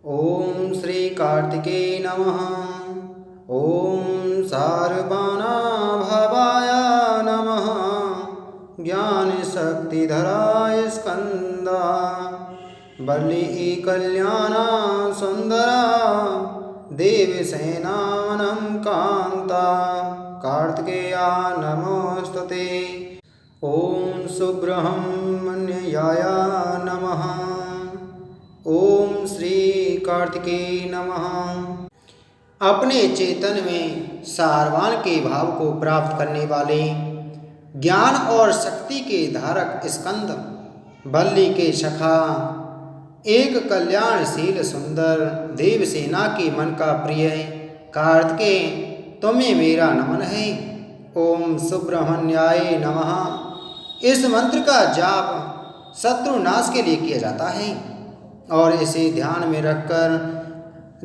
ओम श्री कार्तिकेय नमः। ओम सार्वनाभवाय नमः। ज्ञान शक्तिधराय स्कंदा बल्ली कल्याणा सुंदरा देवसेनानं कांता कार्तिकेया नमोस्तुते। ओम सुब्रह्मण्याय नमः। ओम श्री कार्तिकेय नमः। अपने चेतन में सारवान के भाव को प्राप्त करने वाले, ज्ञान और शक्ति के धारक स्कंद, बल्ली के सखा, एक कल्याणशील सुंदर देवसेना के मन का प्रिय कार्तिकेय, तुम्हें मेरा नमन है। ओम सुब्रह्मण्याय नमः। इस मंत्र का जाप शत्रुनाश के लिए किया जाता है और इसे ध्यान में रखकर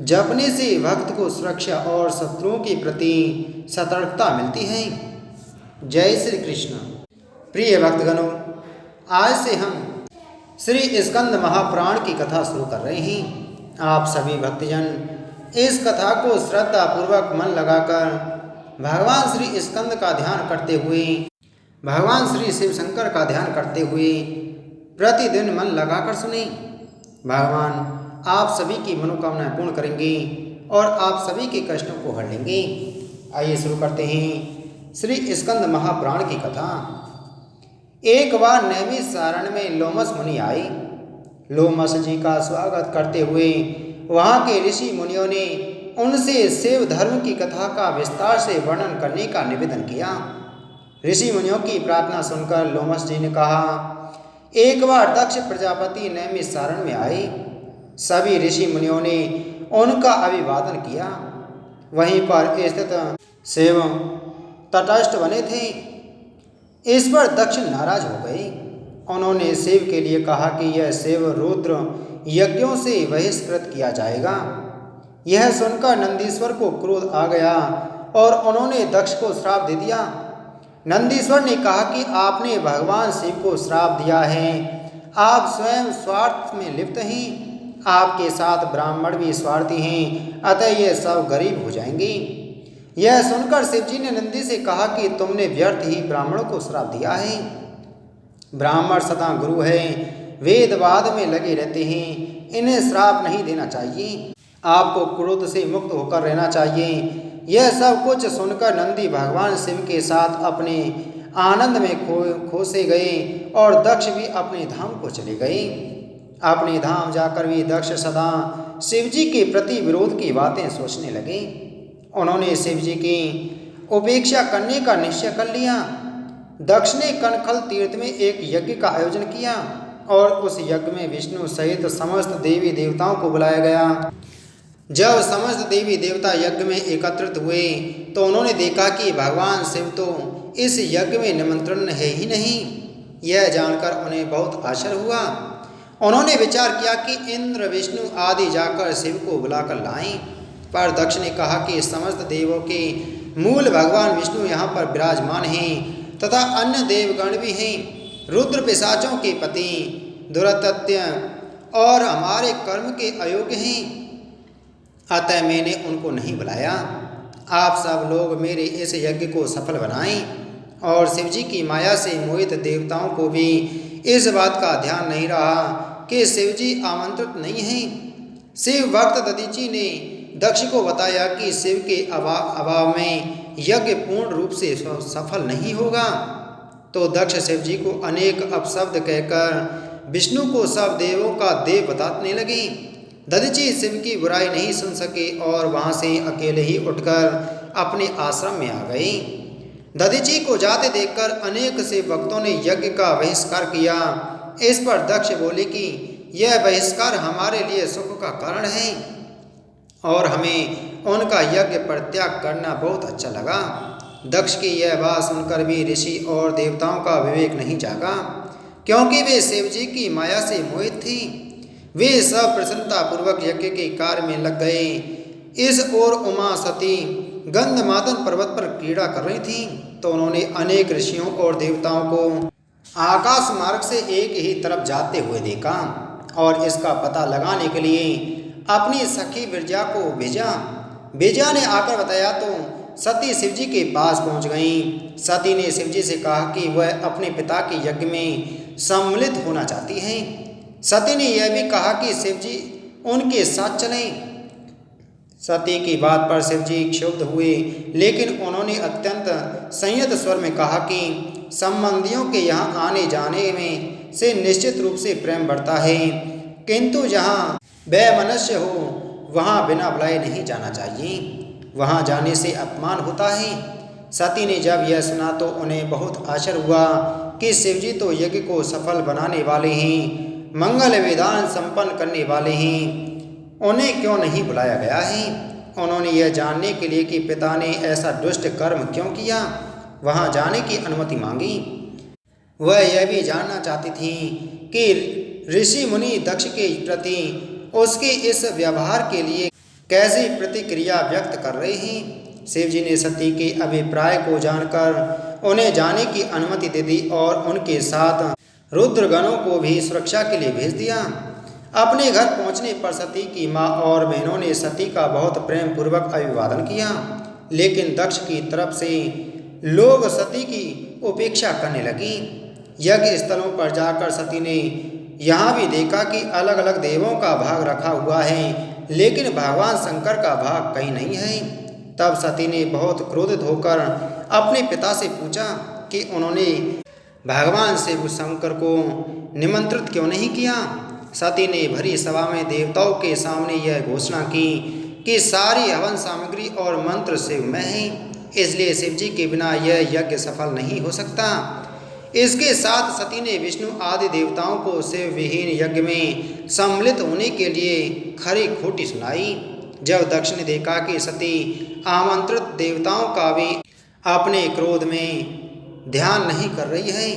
जपने से भक्त को सुरक्षा और शत्रुओं के प्रति सतर्कता मिलती है। जय श्री कृष्ण। प्रिय भक्तगणों, आज से हम श्री स्कंद महापुराण की कथा शुरू कर रहे हैं। आप सभी भक्तजन इस कथा को श्रद्धा पूर्वक मन लगाकर भगवान श्री स्कंद का ध्यान करते हुए, भगवान श्री शिव शंकर का ध्यान करते हुए प्रतिदिन मन लगाकर सुने। भगवान आप सभी की मनोकामनाएं पूर्ण करेंगे और आप सभी के कष्टों को हर लेंगे। आइए शुरू करते हैं श्री स्कंद महापुराण की कथा। एक बार नैमिषारण्य में लोमस मुनि आए। लोमस जी का स्वागत करते हुए वहाँ के ऋषि मुनियों ने उनसे शिव धर्म की कथा का विस्तार से वर्णन करने का निवेदन किया। ऋषि मुनियों की प्रार्थना सुनकर लोमस जी ने कहा, एक बार दक्ष प्रजापति नैमिषारण्य में आए। सभी ऋषि मुनियों ने उनका अभिवादन किया। वहीं पर स्थित शिव तटस्थ बने थे। इस पर दक्ष नाराज हो गए। उन्होंने शिव के लिए कहा कि यह शिव रुद्र यज्ञों से बहिष्कृत किया जाएगा। यह सुनकर नंदीश्वर को क्रोध आ गया और उन्होंने दक्ष को श्राप दे दिया। नंदीश्वर ने कहा कि आपने भगवान शिव को श्राप दिया है। आप स्वयं स्वार्थ में लिप्त हैं। आपके साथ ब्राह्मण भी स्वार्थी हैं, अतः ये सब गरीब हो जाएंगे। यह सुनकर शिवजी ने नंदी से कहा कि तुमने व्यर्थ ही ब्राह्मणों को श्राप दिया है। ब्राह्मण सदा गुरु है, वेदवाद में लगे रहते हैं, इन्हें श्राप नहीं देना चाहिए। आपको क्रोध से मुक्त होकर रहना चाहिए। यह सब कुछ सुनकर नंदी भगवान शिव के साथ अपने आनंद में खोसे गए और दक्ष भी अपने धाम को चले गए। अपने धाम जाकर भी दक्ष सदा शिवजी के प्रति विरोध की बातें सोचने लगे। उन्होंने शिवजी की उपेक्षा करने का निश्चय कर लिया। दक्ष ने कनखल तीर्थ में एक यज्ञ का आयोजन किया और उस यज्ञ में विष्णु सहित समस्त देवी देवताओं को बुलाया गया। जब समस्त देवी देवता यज्ञ में एकत्रित हुए तो उन्होंने देखा कि भगवान शिव तो इस यज्ञ में निमंत्रण है ही नहीं। यह जानकर उन्हें बहुत आश्चर्य हुआ। उन्होंने विचार किया कि इंद्र, विष्णु आदि जाकर शिव को बुलाकर लाएं, पर दक्ष ने कहा कि समस्त देवों के मूल भगवान विष्णु यहाँ पर विराजमान हैं तथा अन्य देवगण भी हैं। रुद्र पिशाचों के पति, दुरात्य और हमारे कर्म के अयोग्य हैं, अतः मैंने उनको नहीं बुलाया। आप सब लोग मेरे इस यज्ञ को सफल बनाएं। और शिवजी की माया से मोहित देवताओं को भी इस बात का ध्यान नहीं रहा कि शिवजी आमंत्रित नहीं हैं। शिव भक्त दधीचि ने दक्ष को बताया कि शिव के अभाव में यज्ञ पूर्ण रूप से सफल नहीं होगा। तो दक्ष शिवजी को अनेक अपशब्द कहकर विष्णु को सब देवों का देव बताने लगे। दधीचि शिव की बुराई नहीं सुन सके और वहाँ से अकेले ही उठकर अपने आश्रम में आ गए। दधीचि को जाते देखकर अनेक से भक्तों ने यज्ञ का बहिष्कार किया। इस पर दक्ष बोले कि यह बहिष्कार हमारे लिए सुख का कारण है और हमें उनका यज्ञ परित्याग करना बहुत अच्छा लगा। दक्ष की यह बात सुनकर भी ऋषि और देवताओं का विवेक नहीं जागा, क्योंकि वे शिवजी की माया से मोहित थी। वे सब प्रसन्नतापूर्वक यज्ञ के कार्य में लग गए। इस ओर उमा सती गंधमादन पर्वत पर क्रीड़ा कर रही थी, तो उन्होंने अनेक ऋषियों और देवताओं को आकाश मार्ग से एक ही तरफ जाते हुए देखा और इसका पता लगाने के लिए अपनी सखी विरजा को भेजा। विरजा ने आकर बताया तो सती शिवजी के पास पहुंच गईं। सती ने शिवजी से कहा कि वह अपने पिता के यज्ञ में सम्मिलित होना चाहती हैं। सती ने यह भी कहा कि शिवजी उनके साथ चलें। सती की बात पर शिवजी क्षुब्ध हुए, लेकिन उन्होंने अत्यंत संयत स्वर में कहा कि संबंधियों के यहाँ आने जाने में से निश्चित रूप से प्रेम बढ़ता है, किंतु जहाँ वैमनस्य हो वहाँ बिना बुलाए नहीं जाना चाहिए। वहाँ जाने से अपमान होता है। सती ने जब यह सुना तो उन्हें बहुत आश्चर्य हुआ कि शिवजी तो यज्ञ को सफल बनाने वाले हैं, मंगल विधान संपन्न करने वाले हैं, उन्हें क्यों नहीं बुलाया गया है। उन्होंने यह जानने के लिए कि पिता ने ऐसा दुष्ट कर्म क्यों किया, वहाँ जाने की अनुमति मांगी। वह यह भी जानना चाहती थी कि ऋषि मुनि दक्ष के प्रति उसके इस व्यवहार के लिए कैसी प्रतिक्रिया व्यक्त कर रहे हैं। शिवजी ने सती के अभिप्राय को जानकर उन्हें जाने की अनुमति दे दी और उनके साथ रुद्रगणों को भी सुरक्षा के लिए भेज दिया। अपने घर पहुंचने पर सती की माँ और बहनों ने सती का बहुत प्रेम पूर्वक अभिवादन किया, लेकिन दक्ष की तरफ से लोग सती की उपेक्षा करने लगी। यज्ञ स्थलों पर जाकर सती ने यहाँ भी देखा कि अलग अलग देवों का भाग रखा हुआ है, लेकिन भगवान शंकर का भाग कहीं नहीं है। तब सती ने बहुत क्रोधित होकर अपने पिता से पूछा कि उन्होंने भगवान शिव शंकर को निमंत्रित क्यों नहीं किया। सती ने भरी सभा में देवताओं के सामने यह घोषणा की कि सारी हवन सामग्री और मंत्र शिव में है, इसलिए शिवजी के बिना यह यज्ञ सफल नहीं हो सकता। इसके साथ सती ने विष्णु आदि देवताओं को शिव विहीन यज्ञ में सम्मिलित होने के लिए खरी खोटी सुनाई। जब दक्ष ने देखा कि सती आमंत्रित देवताओं का भी अपने क्रोध में ध्यान नहीं कर रही है,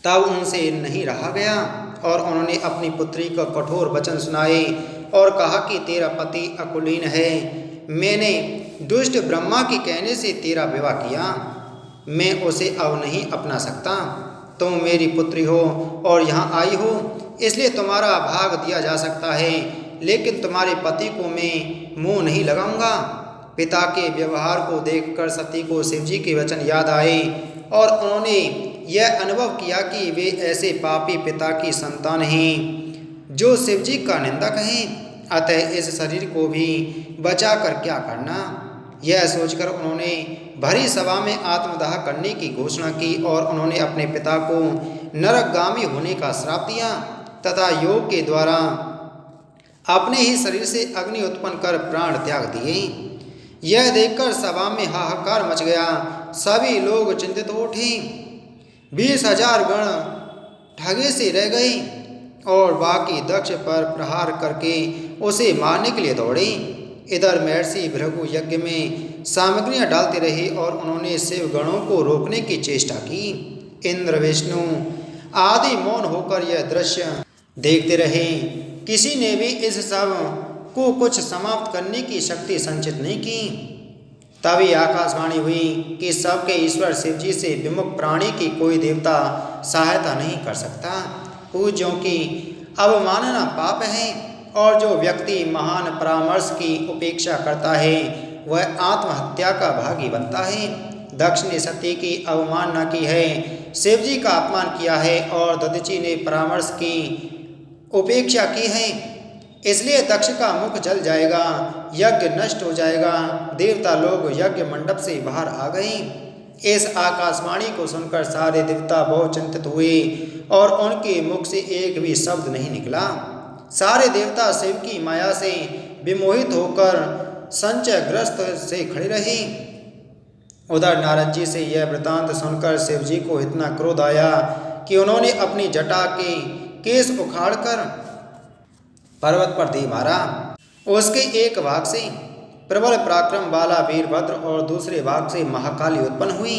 तब उनसे नहीं रहा गया और उन्होंने अपनी पुत्री को कठोर वचन सुनाए और कहा कि तेरा पति अकुलीन है, मैंने दुष्ट ब्रह्मा के कहने से तेरा विवाह किया, मैं उसे अब नहीं अपना सकता। तुम मेरी पुत्री हो और यहाँ आई हो, इसलिए तुम्हारा भाग दिया जा सकता है, लेकिन तुम्हारे पति को मैं मुँह नहीं लगाऊंगा। पिता के व्यवहार को देखकर सती को शिवजी के वचन याद आए और उन्होंने यह अनुभव किया कि वे ऐसे पापी पिता की संतान हैं जो शिवजी का निंदक हैं, अतः इस शरीर को भी बचाकर क्या करना। यह सोचकर उन्होंने भरी सभा में आत्मदाह करने की घोषणा की और उन्होंने अपने पिता को नरकगामी होने का श्राप दिया तथा योग के द्वारा अपने ही शरीर से अग्नि उत्पन्न कर प्राण त्याग दिए। यह देखकर सभा में हाहाकार मच गया। सभी लोग चिंतित हो उठे। 20,000 गण ठगे से रह गए और बाकी दक्ष पर प्रहार करके उसे मारने के लिए दौड़े। इधर महर्षि भृगु यज्ञ में सामग्रियां डालते रहे और उन्होंने शिव गणों को रोकने की चेष्टा की। इंद्र विष्णु आदि मौन होकर यह दृश्य देखते रहे। किसी ने भी इस सब को कुछ समाप्त करने की शक्ति संचित नहीं की। तभी आकाशवाणी हुई कि सबके ईश्वर शिवजी से विमुख प्राणी की कोई देवता सहायता नहीं कर सकता। पूज्यों की अवमानना पाप है और जो व्यक्ति महान परामर्श की उपेक्षा करता है वह आत्महत्या का भागी बनता है। दक्ष ने सती की अवमानना की है, शिवजी का अपमान किया है और दधिची ने परामर्श की उपेक्षा की है, इसलिए दक्ष का मुख जल जाएगा, यज्ञ नष्ट हो जाएगा। देवता लोग यज्ञ मंडप से बाहर आ गए। इस आकाशवाणी को सुनकर सारे देवता बहुत चिंतित हुए और उनके मुख से एक भी शब्द नहीं निकला। सारे देवता शिव की माया से विमोहित होकर संचयग्रस्त से खड़े रहे। उधर नारद जी से यह वृतांत सुनकर शिव जी को इतना क्रोध आया कि उन्होंने अपनी जटा के केस उखाड़कर पर्वत पर दे मारा। उसके एक भाग से प्रबल पराक्रम वाला वीरभद्र और दूसरे भाग से महाकाली उत्पन्न हुई।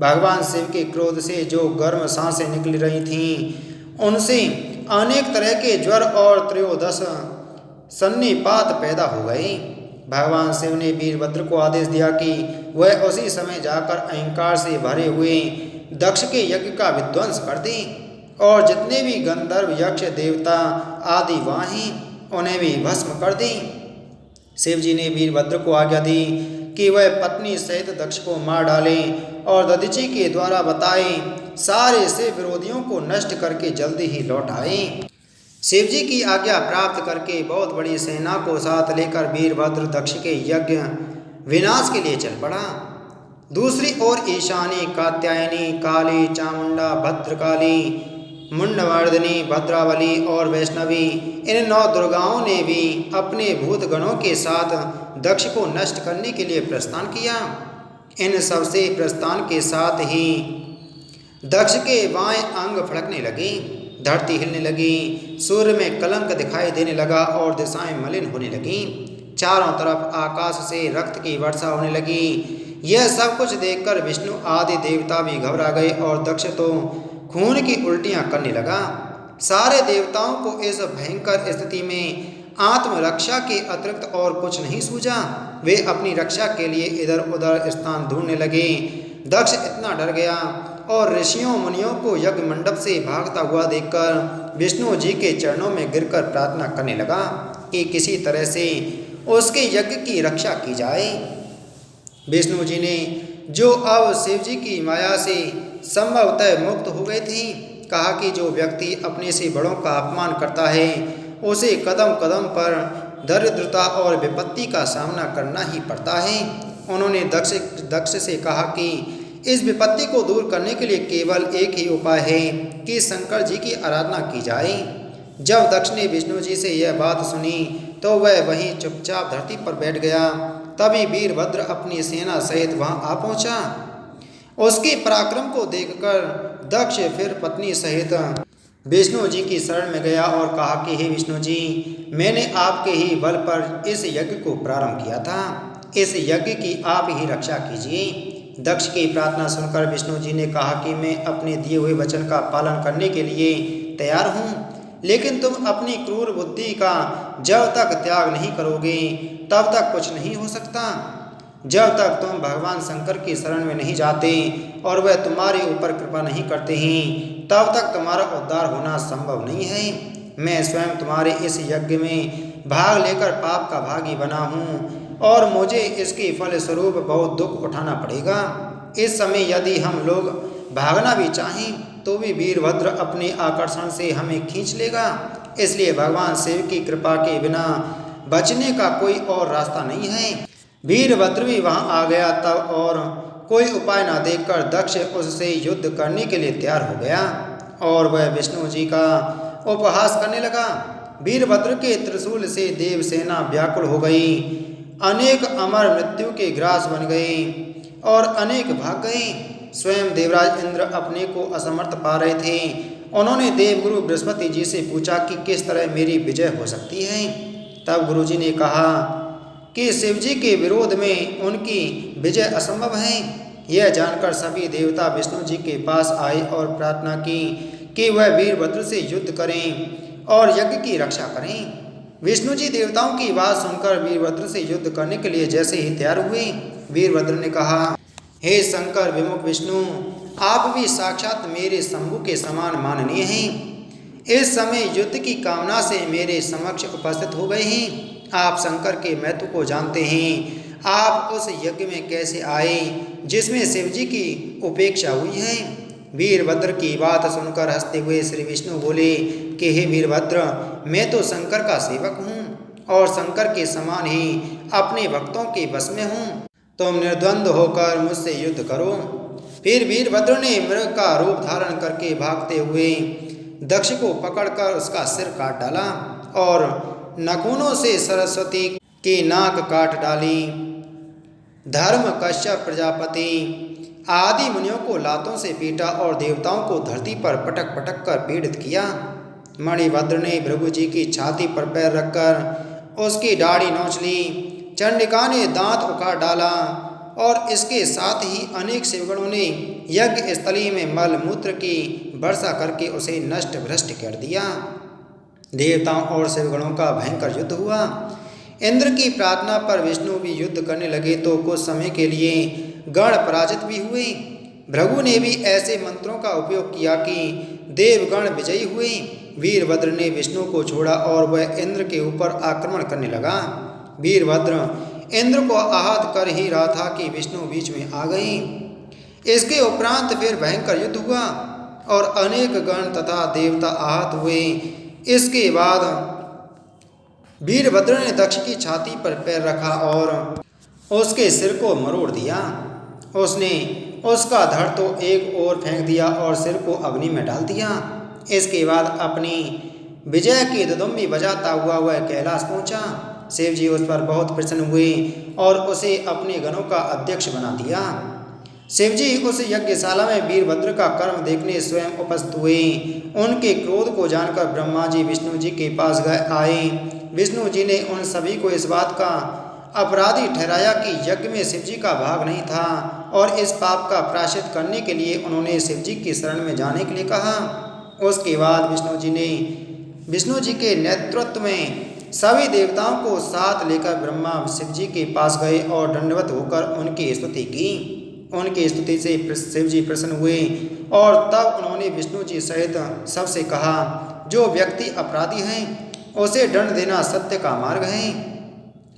भगवान शिव के क्रोध से जो गर्म सांसें निकल रही थीं, उनसे अनेक तरह के ज्वर और त्रयोदश सन्निपात पैदा हो गए। भगवान शिव ने वीरभद्र को आदेश दिया कि वह उसी समय जाकर अहंकार से भरे हुए दक्ष के यज्ञ का विध्वंस कर दे और जितने भी गंधर्व यक्ष देवता आदि वहाँ हैं उन्हें भी भस्म कर दी। शिव जी ने वीरभद्र को आज्ञा दी कि वह पत्नी सहित दक्ष को मार डालें और दधीचि के द्वारा बताए सारे शिव विरोधियों को नष्ट करके जल्दी ही लौट आए। शिव जी की आज्ञा प्राप्त करके बहुत बड़ी सेना को साथ लेकर वीरभद्र दक्ष के यज्ञ विनाश के लिए चल पड़ा। दूसरी ओर ईशानी, कात्यायनी, काली, चामुंडा, भद्रकाली, मुंडवर्धिनी, भद्रावली और वैष्णवी इन 9 दुर्गाओं ने भी अपने भूत गणों के साथ दक्ष को नष्ट करने के लिए प्रस्थान किया। इन सबसे प्रस्थान के साथ ही दक्ष के बाएं अंग फड़कने लगे, धरती हिलने लगी, सूर्य में कलंक दिखाई देने लगा और दिशाएं मलिन होने लगीं। चारों तरफ आकाश से रक्त की वर्षा होने लगी। यह सब कुछ देखकर विष्णु आदि देवता भी घबरा गए और दक्ष तो खून की उल्टियां करने लगा। सारे देवताओं को इस भयंकर स्थिति में आत्मरक्षा के अतिरिक्त और कुछ नहीं सूझा। वे अपनी रक्षा के लिए इधर उधर स्थान ढूंढने लगे। दक्ष इतना डर गया और ऋषियों मुनियों को यज्ञ मंडप से भागता हुआ देखकर विष्णु जी के चरणों में गिरकर प्रार्थना करने लगा कि किसी तरह से उसके यज्ञ की रक्षा की जाए। विष्णु जी ने, जो अब शिव जी की माया से संभवतः मुक्त हो गए थे, कहा कि जो व्यक्ति अपने से बड़ों का अपमान करता है उसे कदम कदम पर दरिद्रता और विपत्ति का सामना करना ही पड़ता है। उन्होंने दक्ष से कहा कि इस विपत्ति को दूर करने के लिए केवल एक ही उपाय है कि शंकर जी की आराधना की जाए। जब दक्ष ने विष्णु जी से यह बात सुनी तो वह वहीं चुपचाप धरती पर बैठ गया। तभी वीरभद्र अपनी सेना सहित वहां आ पहुंचा। उसके पराक्रम को देखकर दक्ष फिर पत्नी सहित विष्णु जी की शरण में गया और कहा कि हे विष्णु जी, मैंने आपके ही बल पर इस यज्ञ को प्रारंभ किया था। इस यज्ञ की आप ही रक्षा कीजिए। दक्ष की प्रार्थना सुनकर विष्णु जी ने कहा कि मैं अपने दिए हुए वचन का पालन करने के लिए तैयार हूँ, लेकिन तुम अपनी क्रूर बुद्धि का जब तक त्याग नहीं करोगे तब तक कुछ नहीं हो सकता। जब तक तुम भगवान शंकर की शरण में नहीं जाते और वह तुम्हारे ऊपर कृपा नहीं करते हैं तब तक तुम्हारा उद्धार होना संभव नहीं है। मैं स्वयं तुम्हारे इस यज्ञ में भाग लेकर पाप का भागी बना हूँ और मुझे इसके फल स्वरूप बहुत दुख उठाना पड़ेगा। इस समय यदि हम लोग भागना भी चाहें तो भी वीरभद्र अपने आकर्षण से हमें खींच लेगा। इसलिए भगवान शिव की कृपा के बिना बचने का कोई और रास्ता नहीं है। वीरभद्र भी वहां आ गया तब और कोई उपाय न देखकर दक्ष उससे युद्ध करने के लिए तैयार हो गया और वह विष्णु जी का उपहास करने लगा। वीरभद्र के त्रिशूल से देव सेना व्याकुल हो गई। अनेक अमर मृत्यु के ग्रास बन गए और अनेक भाग गए। स्वयं देवराज इंद्र अपने को असमर्थ पा रहे थे। उन्होंने देवगुरु बृहस्पति जी से पूछा कि किस तरह मेरी विजय हो सकती है। तब गुरु जी ने कहा कि शिव जी के विरोध में उनकी विजय असंभव है। यह जानकर सभी देवता विष्णु जी के पास आए और प्रार्थना की कि वह वीरभद्र से युद्ध करें और यज्ञ की रक्षा करें। विष्णु जी देवताओं की बात सुनकर वीरभद्र से युद्ध करने के लिए जैसे ही तैयार हुए, वीरभद्र ने कहा, हे शंकर विमुख विष्णु, आप भी साक्षात मेरे शंभु के समान माननीय हैं। इस समय युद्ध की कामना से मेरे समक्ष उपस्थित हो गए हैं। आप शंकर के महत्व को जानते हैं। आप उस यज्ञ में कैसे आए जिसमें शिव जी की उपेक्षा हुई है। वीरभद्र की बात सुनकर हंसते हुए श्री विष्णु बोले कि हे वीरभद्र, मैं तो शंकर का सेवक हूँ और शंकर के समान ही अपने भक्तों के बस में हूँ। तुम निर्द्वंद होकर मुझसे युद्ध करो। फिर वीरभद्र ने मृग का रूप धारण करके भागते हुए दक्ष को पकड़कर उसका सिर काट डाला और नखूनों से सरस्वती की नाक काट डाली। धर्म, कश्यप प्रजापति आदि मुनियों को लातों से पीटा और देवताओं को धरती पर पटक पटक कर पीड़ित किया। मणिभद्र ने भृगु जी की छाती पर पैर रखकर उसकी दाढ़ी नोच ली। चंडिका ने दांत उखाड़ डाला और इसके साथ ही अनेक शिवगणों ने यज्ञ स्थली में मल मूत्र की वर्षा करके उसे नष्ट भ्रष्ट कर दिया। देवताओं और शिवगणों का भयंकर युद्ध हुआ। इंद्र की प्रार्थना पर विष्णु भी युद्ध करने लगे तो कुछ समय के लिए गण पराजित भी हुए। भृगु ने भी ऐसे मंत्रों का उपयोग किया कि देवगण विजयी हुए। वीरभद्र ने विष्णु को छोड़ा और वह इंद्र के ऊपर आक्रमण करने लगा। वीरभद्र इंद्र को आहत कर ही रहा था कि विष्णु बीच में आ गए। इसके उपरांत फिर भयंकर युद्ध हुआ और अनेक गण तथा देवता आहत हुए। इसके बाद वीरभद्र ने दक्ष की छाती पर पैर रखा और उसके सिर को मरोड़ दिया। उसने उसका धड़ तो एक ओर फेंक दिया और सिर को अग्नि में डाल दिया। इसके बाद अपनी विजय की दुदुम्बी बजाता हुआ वह कैलाश पहुंचा। शिव जी उस पर बहुत प्रसन्न हुए और उसे अपने गणों का अध्यक्ष बना दिया। शिव जी उस यज्ञशाला में वीरभद्र का कर्म देखने स्वयं उपस्थित हुए। उनके क्रोध को जानकर ब्रह्मा जी विष्णु जी के पास आए। विष्णु जी ने उन सभी को इस बात का अपराधी ठहराया कि यज्ञ में शिव जी का भाग नहीं था और इस पाप का प्रायश्चित करने के लिए उन्होंने शिव जी की शरण में जाने के लिए कहा। उसके बाद विष्णु जी के नेतृत्व में सभी देवताओं को साथ लेकर ब्रह्मा शिव जी के पास गए और दंडवत होकर उनकी स्तुति की। उनकी स्तुति से शिव जी प्रसन्न हुए और तब उन्होंने विष्णु जी सहित सबसे कहा, जो व्यक्ति अपराधी हैं उसे दंड देना सत्य का मार्ग है।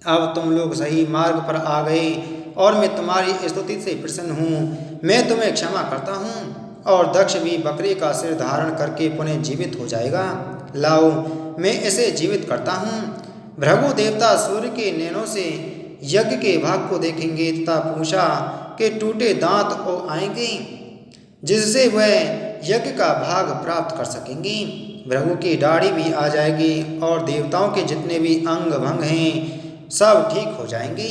अब तुम लोग सही मार्ग पर आ गए और मैं तुम्हारी स्तुति से प्रसन्न हूँ। मैं तुम्हें क्षमा करता हूँ और दक्ष भी बकरी का सिर धारण करके पुनः जीवित हो जाएगा। लाओ मैं इसे जीवित करता हूँ। भृगु देवता सूर्य के नैनों से यज्ञ के भाग को देखेंगे तथा पूषा के टूटे दांत आएंगे जिससे वह यज्ञ का भाग प्राप्त कर सकेंगे। भृगु की दाढ़ी भी आ जाएगी और देवताओं के जितने भी अंग भंग हैं सब ठीक हो जाएंगे।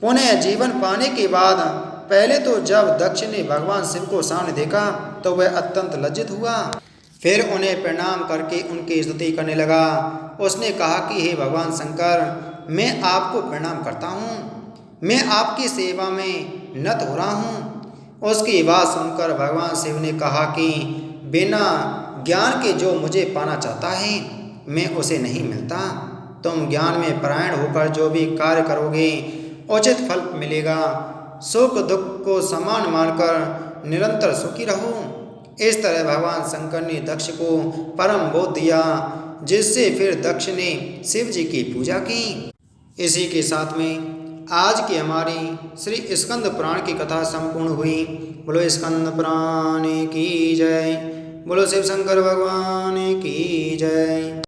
पुनः जीवन पाने के बाद पहले तो जब दक्ष ने भगवान शिव को सामने देखा तो वह अत्यंत लज्जित हुआ। फिर उन्हें प्रणाम करके उनकी स्तुति करने लगा। उसने कहा कि हे भगवान शंकर, मैं आपको प्रणाम करता हूँ। मैं आपकी सेवा में नत हो रहा हूँ। उसकी बात सुनकर भगवान शिव ने कहा कि बिना ज्ञान के जो मुझे पाना चाहता है मैं उसे नहीं मिलता। तुम ज्ञान में परायण होकर जो भी कार्य करोगे उचित फल मिलेगा। सुख दुख को समान मानकर निरंतर सुखी रहो। इस तरह भगवान शंकर ने दक्ष को परम बोध दिया, जिससे फिर दक्ष ने शिव जी की पूजा की। इसी के साथ में आज की हमारी श्री स्कंद पुराण की कथा संपूर्ण हुई। बोलो स्कंद पुराण की जय। बोलो शिव शंकर भगवान की जय।